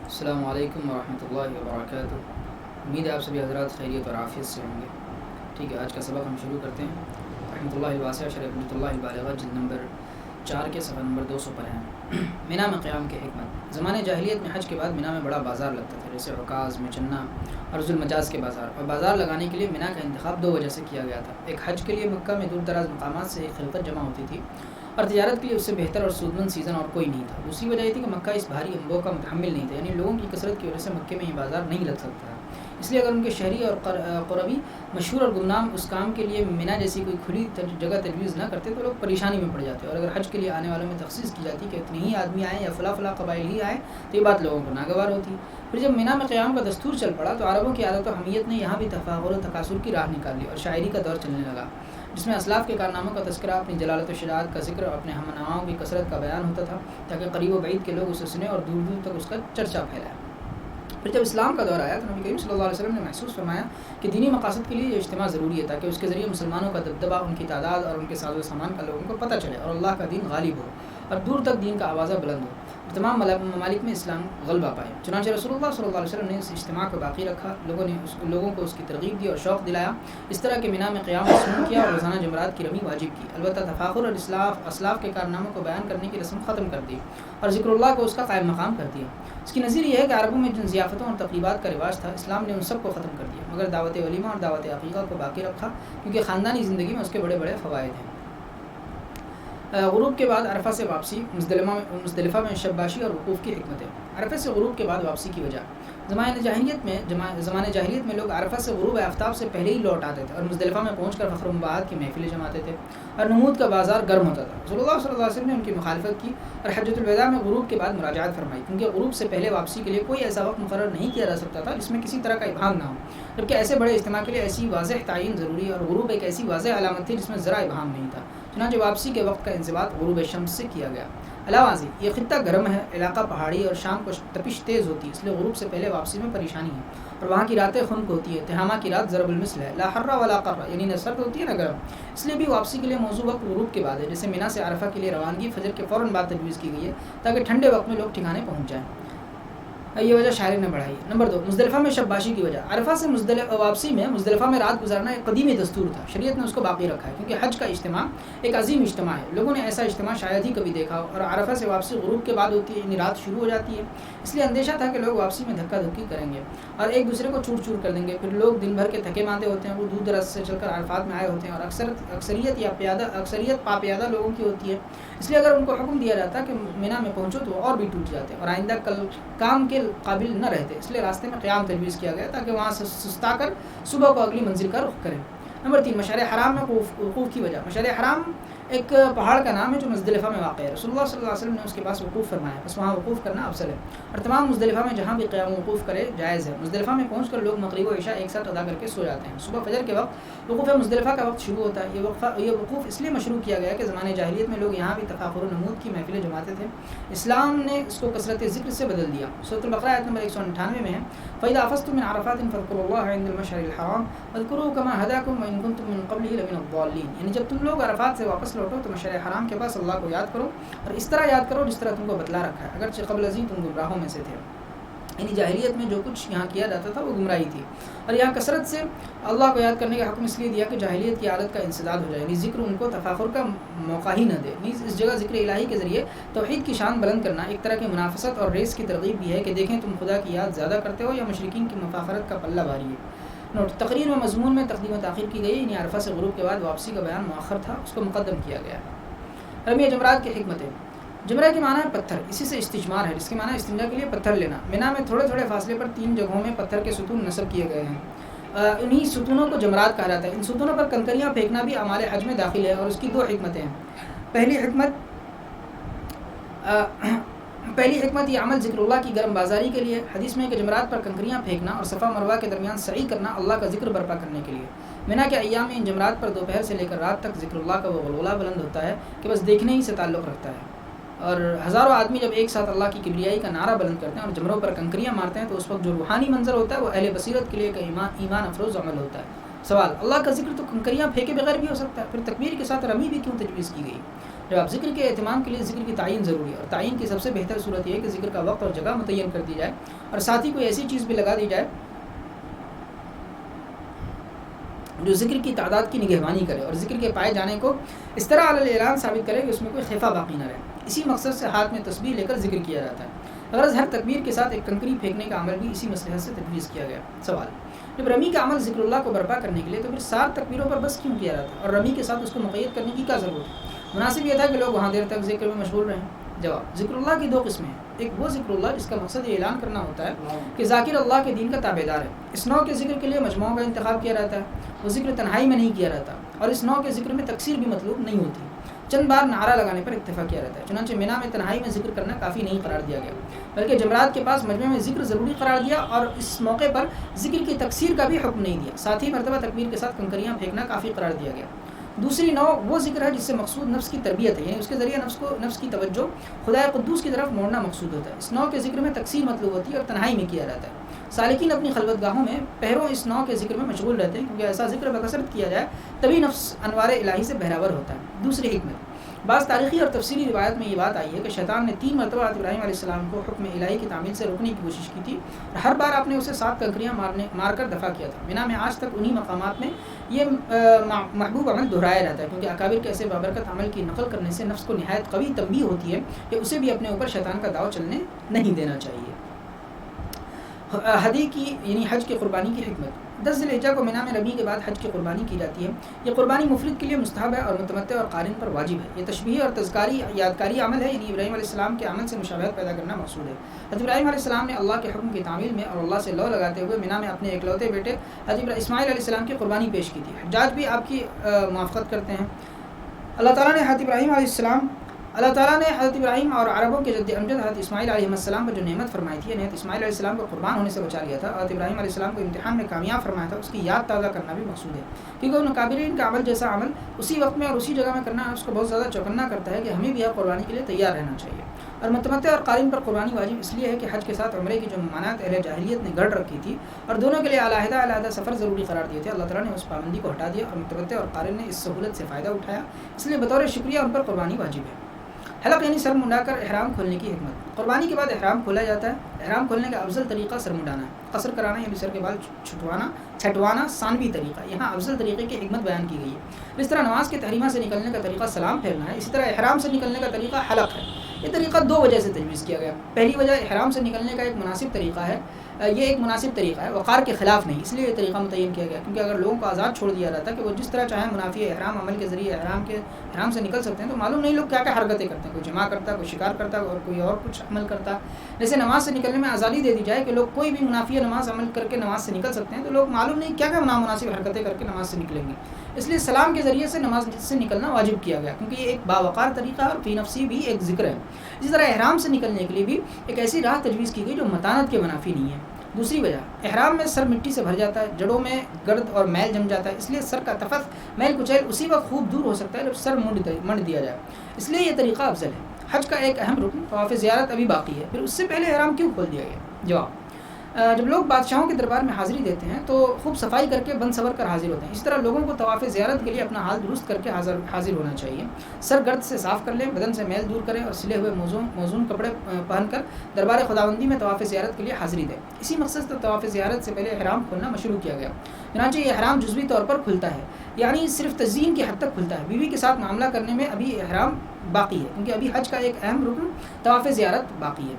السلام علیکم ورحمۃ اللہ وبرکاتہ۔ امید ہے آپ سبھی حضرات خیریت اور عافیت سے ہوں گے۔ ٹھیک ہے، آج کا سبق ہم شروع کرتے ہیں۔ رحمۃ اللہ الواسعہ شرح رحمۃ اللہ البالغہ جلد نمبر 4 کے صفحہ نمبر 200 پر ہیں۔ مینا میں قیام کی حکمت۔ زمانے جاہلیت میں حج کے بعد مینا میں بڑا بازار لگتا تھا، جیسے عکاظ، مچنہ اور ذوالمجاز کے بازار، اور بازار لگانے کے لیے مینا کا انتخاب 2 وجہ سے کیا گیا تھا۔ ایک، حج کے لیے مکہ میں دور دراز مقامات سے ایک خلقت جمع ہوتی تھی اور تجارت کے لیے اس سے بہتر اور سودمند سیزن اور کوئی نہیں تھا۔ دوسری وجہ یہ تھی کہ مکہ اس بھاری انبوہ کا متحمل نہیں تھا، یعنی لوگوں کی کثرت کی وجہ سے مکے میں یہ بازار نہیں لگ سکتا تھا۔ اس لیے اگر ان کے شہری اور قربی مشہور اور گمنام اس کام کے لیے مینا جیسی کوئی کھلی جگہ تجویز نہ کرتے تو لوگ پریشانی میں پڑ جاتے، اور اگر حج کے لیے آنے والوں میں تخصیص کی جاتی کہ اتنے ہی آدمی آئیں یا فلاں قبائل ہی آئیں تو یہ بات لوگوں کو ناگوار ہوتی۔ پھر جب مینا میں قیام کا دستور چل پڑا تو عربوں کی عادت و حمیت نے یہاں بھی تفاخر و تکاثر کی راہ نکال لی اور شاعری کا دور چلنے لگا، جس میں اسلاف کے کارناموں کا تذکرہ، اپنی جلالت و شجاعت کا ذکر اور اپنے ہم نواؤں کی کثرت کا بیان ہوتا تھا، تاکہ قریب و بعید کے لوگ اسے سنیں اور دور دور تک اس کا چرچا پھیلائے۔ پھر جب اسلام کا دور آیا تو نبی کریم صلی اللہ علیہ وسلم نے محسوس فرمایا کہ دینی مقاصد کے لیے یہ اجتماع ضروری ہے، تاکہ اس کے ذریعے مسلمانوں کا دبدبہ، ان کی تعداد اور ان کے ساز و سامان کا لوگوں کو پتہ چلے اور اللہ کا دین غالب ہو اور دور تک دین کا آوازہ بلند ہو اور تمام ممالک میں اسلام غلبہ پائے۔ چنانچہ رسول اللہ صلی اللہ علیہ وسلم نے اس اجتماع کو باقی رکھا، لوگوں کو اس کی ترغیب دی اور شوق دلایا، اس طرح کہ مینا میں قیام مسنون کیا اور روزانہ جمرات کی رمی واجب کی، البتہ تفاخر اور اسلاف کے کارناموں کو بیان کرنے کی رسم ختم کر دی اور ذکر اللہ کو اس کا قائم مقام کر دیا۔ اس کی نظیر یہ ہے کہ عربوں میں جن ضیافتوں اور تقریبات کا رواج تھا، اسلام نے ان سب کو ختم کر دیا، مگر دعوت ولیمہ اور دعوت عقیقہ کو باقی رکھا، کیونکہ خاندانی زندگی میں اس کے بڑے بڑے فوائد ہیں۔ غروب کے بعد عرفہ سے واپسی۔ مزدلفہ میں شباشی اور وقوف کی حکمتیں۔ عرفہ سے غروب کے بعد واپسی کی وجہ۔ زمانے جاہلیت میں لوگ عرفہ سے غروب آفتاب سے پہلے ہی لوٹ آتے تھے اور مزدلفہ میں پہنچ کر فخر و مباحات کی محفلیں جماتے تھے اور نمود کا بازار گرم ہوتا تھا۔ رسول اللہ صلی اللہ علیہ وسلم نے ان کی مخالفت کی اور حجۃ الوداع میں غروب کے بعد مراجعت فرمائی، کیونکہ غروب سے پہلے واپسی کے لیے کوئی ایسا وقت مقرر نہیں کیا جا سکتا تھا جس میں کسی طرح کا ابہام نہ ہو، جبکہ ایسے بڑے اجتماع کے لیے ایسی واضح تعین ضروری اور غروب ایک ایسی واضح علامت تھی جس میں ذرا ابہام نہیں تھا۔ چنانچہ واپسی کے وقت کا انضباط غروب شمس سے کیا گیا۔ علاوہ ازیں یہ خطہ گرم ہے، علاقہ پہاڑی اور شام کو تپش تیز ہوتی ہے، اس لیے غروب سے پہلے واپسی میں پریشانی ہے، اور وہاں کی راتیں خنک ہوتی ہے۔ تہامہ کی رات ضرب المثل ہے، لا حر ولا قر، یعنی نہ سرد ہوتی ہے نہ گرم، اس لیے بھی واپسی کے لیے موزوں وقت غروب کے بعد ہے۔ جیسے مینا سے عرفہ کے لیے روانگی فجر کے فوراً بعد تجویز کی گئی ہے، تاکہ ٹھنڈے وقت میں لوگ ٹھکانے پہنچ جائیں۔ یہ وجہ شاعر نے بڑھائی ہے۔ نمبر 2، مزدلفہ میں شباشی کی وجہ۔ عرفہ سے واپسی میں مزدلفہ میں رات گزارنا ایک قدیمی دستور تھا، شریعت نے اس کو باقی رکھا ہے، کیونکہ حج کا اجتماع ایک عظیم اجتماع ہے، لوگوں نے ایسا اجتماع شاید ہی کبھی دیکھا ہو، اور عرفہ سے واپسی غروب کے بعد ہوتی ہے، یعنی رات شروع ہو جاتی ہے، اس لیے اندیشہ تھا کہ لوگ واپسی میں دھکا دھکی کریں گے اور ایک دوسرے کو چور چور کر دیں گے۔ پھر لوگ دن بھر کے تھکے ماندے ہوتے ہیں، وہ دور دراز سے چل کر عرفات میں آئے ہوتے ہیں، اور اکثریت پاپیادہ لوگوں کی ہوتی ہے، اس لیے اگر ان کو حکم دیا جاتا کہ مینا میں پہنچو تو وہ اور بھی ٹوٹ جاتے اور آئندہ کل کام کے قابل نہ رہتے، اس لیے راستے میں قیام تجویز کیا گیا تاکہ وہاں سے سستا کر صبح کو اگلی منزل کا رخ کریں۔ نمبر 3، مشعر حرام میں وقوف کی وجہ۔ مشعر حرام ایک پہاڑ کا نام ہے جو مزدلفہ میں واقع ہے۔ رسول اللہ صلی اللہ علیہ وسلم نے اس کے پاس وقوف فرمایا، بس وہاں وقوف کرنا افضل ہے، اور تمام مزدلفہ میں جہاں بھی قیام وقوف کرے جائز ہے۔ مزدلفہ میں پہنچ کر لوگ مغرب و عشاء ایک ساتھ ادا کر کے سو جاتے ہیں۔ صبح فجر کے وقت وقوف مزدلفہ کا وقت شروع ہوتا ہے۔ یہ وقوف اس لیے مشروع کیا گیا کہ زمانے جاہلیت میں لوگ یہاں بھی تفاخر و نمود کی محفلیں جماتے تھے، اسلام نے اس کو کثرت ذکر سے بدل دیا۔ سورۃ البقرہ آیت نمبر 198 میں ہے، فَإِذَا أَفَضْتُم مِّنْ عَرَفَاتٍ فاذكروا اللَّهَ عِندَ المشعر الحرام واذكروه كما هداكم وإن كنتم من قبله لمن الضالين، یعنی جب تم لوگ عرفات سے واپس لوٹو تو مشعر حرام کے پاس اللہ کو یاد کرو اور اس طرح یاد کرو جس طرح تم کو بتلا رکھا ہے، اگرچہ قبل ازیں تم گمراہوں میں سے تھے۔ یعنی جاہلیت میں جو کچھ یہاں کیا جاتا تھا وہ گمراہی تھی، اور یہاں کثرت سے اللہ کو یاد کرنے کا حکم اس لیے دیا کہ جاہلیت کی عادت کا انسداد ہو جائے، یعنی ذکر ان کو تفاخر کا موقع ہی نہ دے۔ نیز اس جگہ ذکر الہی کے ذریعے توحید کی شان بلند کرنا ایک طرح کی منافست اور ریس کی ترغیب بھی ہے کہ دیکھیں تم خدا کی یاد زیادہ کرتے ہو یا مشرکین کی مفاخرت کا پلہ بھاری ہے۔ نوٹ، تقریر و مضمون میں تقدیم و تاخیر کی گئی، یعنی عرفہ سے غروب کے بعد واپسی کا بیان مؤخر تھا، اس کو مقدم کیا گیا ہے۔ رمی جمرات کی حکمتیں۔ جمرہ کے معنی ہے پتھر، اسی سے استجمار ہے، جس کے معنی ہے استنجا کے لیے پتھر لینا۔ مینا میں تھوڑے تھوڑے فاصلے پر 3 جگہوں میں پتھر کے ستون نصب کیے گئے ہیں، انہی ستونوں کو جمرات کہا جاتا ہے۔ ان ستونوں پر کنکریاں پھینکنا بھی اعمال حج میں داخل ہے، اور اس کی 2 حکمتیں ہیں۔ پہلی حکمت یہ عمل ذکر اللہ کی گرم بازاری کے لیے۔ حدیث میں ہے کہ جمرات پر کنکریاں پھینکنا اور صفا مروہ کے درمیان سعی کرنا اللہ کا ذکر برپا کرنے کے لیے۔ مینا کے ایام میں ان جمرات پر دوپہر سے لے کر رات تک ذکر اللہ کا وہ غلغلہ بلند ہوتا ہے کہ بس دیکھنے ہی سے تعلق رکھتا ہے، اور ہزاروں آدمی جب ایک ساتھ اللہ کی کبریائی کا نعرہ بلند کرتے ہیں اور جمروں پر کنکریاں مارتے ہیں تو اس وقت جو روحانی منظر ہوتا ہے وہ اہل بصیرت کے لیے ایک ایمان افروز عمل ہوتا ہے۔ سوال، اللہ کا ذکر تو کنکریاں پھینکے بغیر بھی ہو سکتا ہے، پھر تکبیر کے ساتھ رمی بھی کیوں تجویز کی گئی؟ جب آپ ذکر کے اہتمام کے لیے ذکر کی تعین ضروری ہے، اور تعین کی سب سے بہتر صورت یہ ہے کہ ذکر کا وقت اور جگہ متعین کر دی جائے، اور ساتھ ہی کوئی ایسی چیز بھی لگا دی جائے جو ذکر کی تعداد کی نگہبانی کرے اور ذکر کے پائے جانے کو اس طرح علی الاعلان ثابت کرے کہ اس میں کوئی خفا باقی نہ رہے۔ اسی مقصد سے ہاتھ میں تسبیح لے کر ذکر کیا جاتا ہے۔ غرض ہر تکبیر کے ساتھ ایک کنکری پھینکنے کا عمل بھی اسی مصلحت سے تجویز کیا گیا۔ سوال: جب رمی کا عمل ذکر اللہ کو برپا کرنے کے لیے تو پھر 7 تکبیروں پر بس کیوں کیا جاتا ہے، اور رمی کے ساتھ اس کو مقید کرنے کی کیا ضرورت ہے؟ مناسب یہ تھا کہ لوگ وہاں دیر تک ذکر میں مشغول رہیں۔ جواب: ذکر اللہ کی 2 قسمیں ہیں۔ ایک وہ ذکر اللہ جس کا مقصد یہ اعلان کرنا ہوتا ہے کہ ذاکر اللہ کے دین کا تابعدار ہے۔ اس نوع کے ذکر کے لیے مجموعوں کا انتخاب کیا جاتا ہے، وہ ذکر تنہائی میں نہیں کیا جاتا، اور اس نوع کے ذکر میں تکثیر بھی مطلوب نہیں ہوتی، چند بار نعرہ لگانے پر اکتفا کیا جاتا ہے۔ چنانچہ مینا میں تنہائی میں ذکر کرنا کافی نہیں قرار دیا گیا، بلکہ جمرات کے پاس مجمع میں ذکر ضروری قرار دیا، اور اس موقع پر ذکر کی تکثیر کا بھی حکم نہیں دیا۔ ساتھ ہی مرتبہ تکبیر کے ساتھ کنکریاں پھینکنا کافی قرار دیا گیا۔ دوسری نوع وہ ذکر ہے جس سے مقصود نفس کی تربیت ہے، یعنی اس کے ذریعے نفس کی توجہ خدائے قدوس کی طرف موڑنا مقصود ہوتا ہے۔ اس نوع کے ذکر میں تکثیر مطلوب ہوتی ہے اور تنہائی میں کیا جاتا ہے۔ سالکین اپنی خلوت گاہوں میں پہروں اس نوع کے ذکر میں مشغول رہتے ہیں، کیونکہ ایسا ذکر بکثرت کیا جائے تبھی نفس انوار الہی سے بہراور ہوتا ہے۔ دوسری حکمت: بعض تاریخی اور تفصیلی روایت میں یہ بات آئی ہے کہ شیطان نے 3 مرتبہ حضرت ابراہیم علیہ السلام کو حکم الہی کی تعمیل سے روکنے کی کوشش کی تھی، اور ہر بار آپ نے اسے 7 کنکریاں مار کر دفع کیا تھا۔ مینا میں آج تک انہی مقامات میں یہ محبوب عمل دہرایا جاتا ہے، کیونکہ اکابر کے ایسے بابرکت عمل کی نقل کرنے سے نفس کو نہایت قوی تنبیہ ہوتی ہے کہ اسے بھی اپنے اوپر شیطان کا داؤ چلنے نہیں دینا چاہیے۔ ہدی کی یعنی حج کی قربانی کی حکمت: 10 ذی الحجہ کو مینا میں رمی کے بعد حج کی قربانی کی جاتی ہے۔ یہ قربانی مفرد کے لیے مستحب ہے اور متمتع اور قارن پر واجب ہے۔ یہ تشبیہی اور تذکاری یادگاری عمل ہے، یعنی ابراہیم علیہ السلام کے عمل سے مشابہت پیدا کرنا مقصود ہے۔ حضرت ابراہیم علیہ السلام نے اللہ کے حکم کی تعمیل میں اور اللہ سے لو لگاتے ہوئے مینا میں اپنے اکلوتے بیٹے حضرت اسماعیل علیہ السلام کی قربانی پیش کی تھی۔ حجاج بھی آپ کی موافقت کرتے ہیں۔ اللہ تعالیٰ نے حضرت ابراہیم اور عربوں کے جد امجد حضرت اسماعیل علیہ السلام پر جو نعمت فرمائی تھی، حضرت اسماعیل علیہ السلام کو قربان ہونے سے بچا لیا تھا، حضرت ابراہیم علیہ السلام کو امتحان میں کامیاب فرمایا تھا، اس کی یاد تازہ کرنا بھی مقصود ہے، کیونکہ ان اکابرین کا عمل جیسا عمل اسی وقت میں اور اسی جگہ میں کرنا اس کو بہت زیادہ چوکنا کرتا ہے کہ ہمیں بھی اب قربانی کے لیے تیار رہنا چاہیے۔ اور متمتع اور قارن پر قربانی واجب اس لیے ہے کہ حج کے ساتھ عمرے کی جو ممانعت اہل جاہلیت نے گڑھ رکھی تھی اور دونوں کے لیے علیحدہ سفر ضروری قرار دیے تھے، اللہ تعالیٰ نے اس پابندی کو ہٹا دیا اور متمتع اور قارن نے اس سہولت سے فائدہ اٹھایا، اس لیے بطور شکریہ ان پر قربانی واجب ہے۔ حلق یعنی سر منڈا کر احرام کھولنے کی حکمت: قربانی کے بعد احرام کھولا جاتا ہے۔ احرام کھولنے کا افضل طریقہ سر منڈانا ہے، قصر کرانا یعنی سر کے بال چھٹوانا ثانوی طریقہ، یہاں افضل طریقے کی حکمت بیان کی گئی ہے۔ اس طرح نماز کے تحریمہ سے نکلنے کا طریقہ سلام پھیرنا ہے، اسی طرح احرام سے نکلنے کا طریقہ حلق ہے۔ یہ طریقہ 2 وجہ سے تجویز کیا گیا۔ پہلی وجہ احرام سے نکلنے کا ایک مناسب طریقہ ہے، یہ ایک مناسب طریقہ ہے، وقار کے خلاف نہیں، اس لیے یہ طریقہ متعین کیا گیا، کیونکہ اگر لوگوں کو آزاد چھوڑ دیا جاتا کہ وہ جس طرح چاہیں منافی احرام عمل کے ذریعے احرام سے نکل سکتے ہیں، تو معلوم نہیں لوگ کیا کیا حرکتیں کرتے ہیں، کوئی جمع کرتا، کوئی شکار کرتا اور کوئی اور کچھ عمل کرتا۔ جیسے نماز سے نکلنے میں آزادی دے دی جائے کہ لوگ کوئی بھی منافی نماز عمل کر کے نماز سے نکل سکتے ہیں، تو لوگ معلوم نہیں کیا کیا نامناسب حرکتیں کر کے نماز سے نکلیں گے، اس لیے سلام کے ذریعے سے نماز سے نکلنا واجب کیا گیا، کیونکہ یہ ایک باوقار طریقہ ہے اور فی نفسی بھی ایک ذکر ہے۔ اسی طرح احرام سے نکلنے کے لیے بھی ایک ایسی راہ تجویز کی گئی جو متانت کے منافی نہیں ہے۔ دوسری وجہ، احرام میں سر مٹی سے بھر جاتا ہے، جڑوں میں گرد اور میل جم جاتا ہے، اس لیے سر کا تفت میل کچیل اسی وقت خوب دور ہو سکتا ہے جب سر منڈ دیا جائے، اس لیے یہ طریقہ افضل ہے۔ حج کا ایک اہم رکن طواف زیارت ابھی باقی ہے، پھر اس سے پہلے احرام کیوں کھول دیا گیا؟ جواب: جب لوگ بادشاہوں کے دربار میں حاضری دیتے ہیں تو خوب صفائی کر کے بند سور کر حاضر ہوتے ہیں، اس طرح لوگوں کو طواف زیارت کے لیے اپنا حال درست کر کے حاضر ہونا چاہیے۔ سر گرد سے صاف کر لیں، بدن سے میل دور کریں اور سلے ہوئے موزون کپڑے پہن کر دربار خداوندی میں طواف زیارت کے لیے حاضری دیں۔ اسی مقصد سے طواف زیارت سے پہلے احرام کھولنا مشروع کیا گیا، چنانچہ یہ احرام جزوی طور پر کھلتا ہے، یعنی صرف تزیین کی حد تک کھلتا ہے۔ بیوی کے ساتھ معاملہ کرنے میں ابھی احرام باقی ہے، کیونکہ ابھی حج کا ایک اہم رکن طواف زیارت باقی ہے۔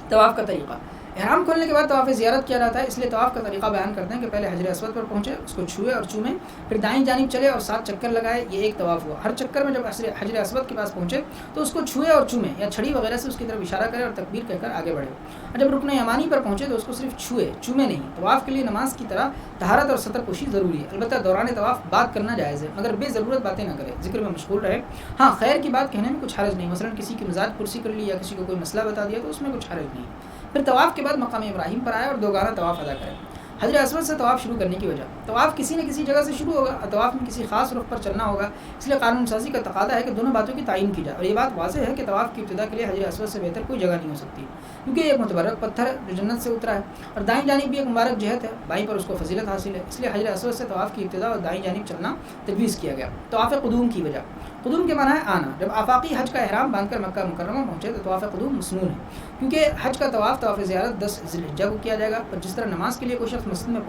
طواف کا طریقہ: احرام کھولنے کے بعد طواف زیارت کیا جاتا ہے، اس لیے طواف کا طریقہ بیان کرتے ہیں کہ پہلے حجر اسود پر پہنچے، اس کو چھوئے اور چومیں، پھر دائیں جانب چلے اور 7 چکر لگائے، یہ ایک طواف ہوا۔ ہر چکر میں جب حجر اسود کے پاس پہنچے تو اس کو چھوئے اور چومیں یا چھڑی وغیرہ سے اس کی طرف اشارہ کرے اور تکبیر کہہ کر آگے بڑھے، اور جب رکن یمانی پر پہنچے تو اس کو صرف چھوئے، چومے نہیں۔ طواف کے لیے نماز کی طرح طہارت اور ستر پوشی ضروری ہے، البتہ دوران طواف بات کرنا جائز ہے، مگر بے ضرورت باتیں نہ کرے، ذکر میں مشغول رہے۔ ہاں، خیر کی بات کہنے میں کچھ حرج نہیں، مثلا کسی کی مزاج پرسی کر لی یا کسی کو کوئی مسئلہ بتا دیا تو اس میں کچھ حرج نہیں۔ پھر طواف کے بعد مقام ابراہیم پر آئے اور 2 گانا طواف ادا کریں۔ حجر اسود سے طواف شروع کرنے کی وجہ، طواف کسی نہ کسی جگہ سے شروع ہوگا اور طواف میں کسی خاص رخ پر چلنا ہوگا، اس لیے قانون سازی کا تقاضا ہے کہ دونوں باتوں کی تعین کی جائے، اور یہ بات واضح ہے کہ طواف کی ابتدا کے لیے حجر اسود سے بہتر کوئی جگہ نہیں ہو سکتی، کیونکہ یہ ایک متبرک پتھر ہے جو جنت سے اترا ہے، اور دائیں جانب بھی ایک مبارک جہت ہے، بائیں پر اس کو فضیلت حاصل ہے، اس لیے حجر اسود سے طواف کی ابتدا اور دائیں جانب چلنا تجویز کیا گیا۔ طواف قدوم کی وجہ، قدوم کے معنی ہے آنا، جب آفاقی حج کا احرام باندھ کر مکہ مکرمہ پہنچے تو طواف قدوم مسنون ہے، کیونکہ حج کا طواف زیارت 10 ذی الحجہ کو کیا جائے گا، اور جس طرح نماز کے لیے کوئی شخص مسجد میں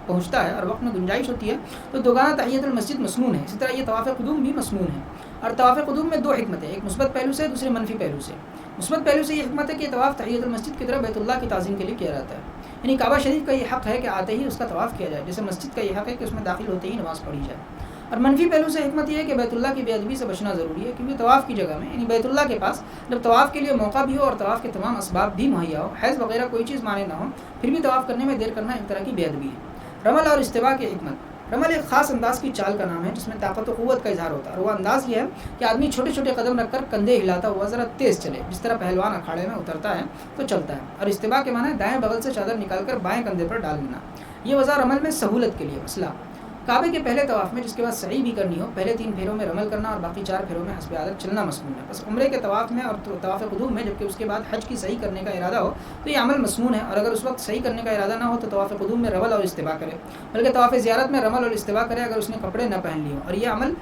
پہنچتا ہے اور وقت میں گنجائش ہوتی ہے تو دوگانہ تحیۃ المسجد مسنون ہے، اسی طرح یہ طواف قدوم بھی مسنون ہے۔ اور طواف قدوم میں 2 حکمتیں، ایک مثبت پہلو سے، دوسرے منفی پہلو سے۔ مثبت پہلو سے یہ حکمت ہے کہ طواف تحیۃ المسجد کی طرح بیت اللہ کی تعظیم کے لیے کیا جاتا ہے، یعنی کعبہ شریف کا یہ حق ہے کہ آتے ہی اس کا طواف کیا جائے، جیسے مسجد کا یہ حق ہے کہ اس میں داخل ہوتے ہی نماز پڑھی جائے۔ اور منفی پہلو سے حکمت یہ ہے کہ بیت اللہ کی بے ادبی سے بچنا ضروری ہے، کیونکہ طواف کی جگہ میں یعنی بیت اللہ کے پاس جب طواف کے لیے موقع بھی ہو اور طواف کے تمام اسباب بھی مہیا ہو، حیض وغیرہ کوئی چیز مانے نہ ہو، پھر بھی طواف کرنے میں دیر کرنا ایک طرح کی بے ادبی ہے۔ رمل اور استوا کی حکمت، رمل ایک خاص انداز کی چال کا نام ہے جس میں طاقت و قوت کا اظہار ہوتا ہے، اور وہ انداز یہ ہے کہ آدمی چھوٹے چھوٹے قدم رکھ کر کندھے ہلاتا ہوا ذرا تیز چلے، جس طرح پہلوان اکھاڑے میں اترتا ہے تو چلتا ہے۔ اور استوا کے معنی دائیں بغل سے چادر نکال کر بائیں کندھے پر ڈال لینا، یہ وضع رمل میں سہولت کے لیے۔ مسئلہ، کعبے کے پہلے طواف میں جس کے بعد سعی بھی کرنی ہو، پہلے 3 پھیروں میں رمل کرنا اور باقی 4 پھیروں میں حسب عادت چلنا مسنون ہے۔ بس عمرے کے طواف میں اور طواف قدوم میں جبکہ اس کے بعد حج کی صحیح کرنے کا ارادہ ہو تو یہ عمل مسنون ہے، اور اگر اس وقت صحیح کرنے کا ارادہ نہ ہو تو طواف قدوم میں رمل اور استوا کرے، بلکہ طواف زیارت میں رمل اور استوا کرے اگر اس نے کپڑے نہ پہن لیے ہوں، اور یہ عمل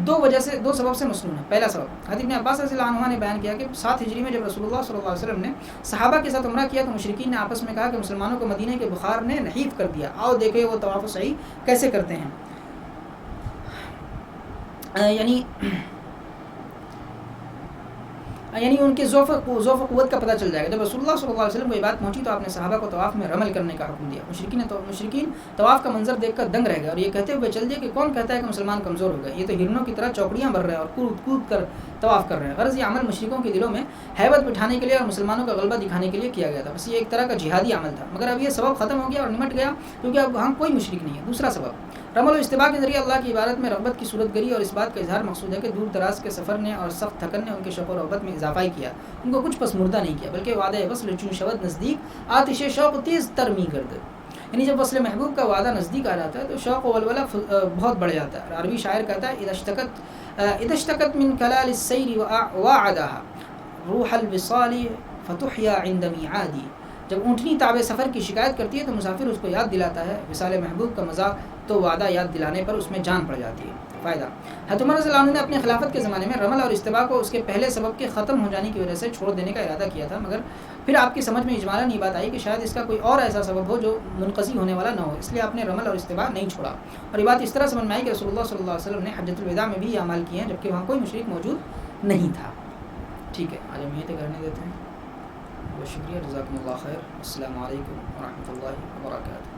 2 سبب سے مسنون ہے۔ پہلا سبب، حضرت ابن عباس رضی اللہ عنہ نے بیان کیا کہ 7 ہجری میں جب رسول اللہ صلی اللہ علیہ وسلم نے صحابہ کے ساتھ عمرہ کیا تو مشرکین نے آپس میں کہا کہ مسلمانوں کو مدینے کے بخار نے نحیف کر دیا، آؤ دیکھیں وہ طواف صحیح کیسے کرتے ہیں، یعنی ان کے ضعف و قوت کا پتہ چل جائے گا۔ جب رسول اللہ صلی اللہ علیہ وسلم کو یہ بات پہنچی تو آپ نے صحابہ کو طواف میں رمل کرنے کا حکم دیا۔ مشرکین طواف کا منظر دیکھ کر دنگ رہ گئے اور یہ کہتے ہوئے چل دیے کہ کون کہتا ہے کہ مسلمان کمزور ہو گئے، یہ تو ہرنوں کی طرح چوکڑیاں بھر رہے ہیں اور کود کود کر طواف کر رہے ہیں۔ غرض یہ عمل مشرکوں کے دلوں میں ہیبت بٹھانے کے لیے اور مسلمانوں کا غلبہ دکھانے کے لیے کیا گیا تھا، بس یہ ایک طرح کا جہادی عمل تھا، مگر اب یہ سبب ختم ہو گیا اور نمٹ گیا کیونکہ اب وہاں کوئی مشرک نہیں ہے۔ دوسرا سبب، رمل و استوا کے ذریعے اللہ کی عبادت میں رغبت کی صورت گری اور اس بات کا اظہار مقصود ہے کہ دور دراز کے سفر نے اور سخت تھکن نے ان کے شوق و رغبت میں اضافہ ہی کیا، ان کو کچھ پسمردہ نہیں کیا، بلکہ وعدہ وصل چون شود نزدیک آتش شوق تیز ترمی گرد، یعنی جب وصل محبوب کا وعدہ نزدیک آ جاتا ہے تو شوق و ولولہ بہت بڑھ جاتا ہے۔ عربی شاعر کہتا ہے اذا اشتقت من کلال السیر وعدها روح الوصال فتحیا عند میعادی، جب اونٹنی تاب سفر کی شکایت کرتی ہے تو مسافر اس کو یاد دلاتا ہے وصال محبوب کا مزہ، تو وعدہ یاد دلانے پر اس میں جان پڑ جاتی ہے۔ فائدہ، حضرت عمر رضی اللہ عنہ نے اپنے خلافت کے زمانے میں رمل اور استوا کو اس کے پہلے سبب کے ختم ہو جانے کی وجہ سے چھوڑ دینے کا ارادہ کیا تھا، مگر پھر آپ کی سمجھ میں اجمالاً یہ بات آئی کہ شاید اس کا کوئی اور ایسا سبب ہو جو منقضی ہونے والا نہ ہو، اس لیے آپ نے رمل اور استوا نہیں چھوڑا، اور یہ بات اس طرح سمجھ میں آئی کہ رسول اللہ صلی اللہ علیہ وسلم نے حجۃ الوداع میں بھی یہ اعمال کیے ہیں جبکہ وہاں کوئی مشرک موجود نہیں تھا۔ ٹھیک ہے، آج ہم یہیں تک رہنے دیتے ہیں، بہت شکریہ، جزاکم اللہ خیر، السلام علیکم ورحمۃ اللہ وبرکاتہ۔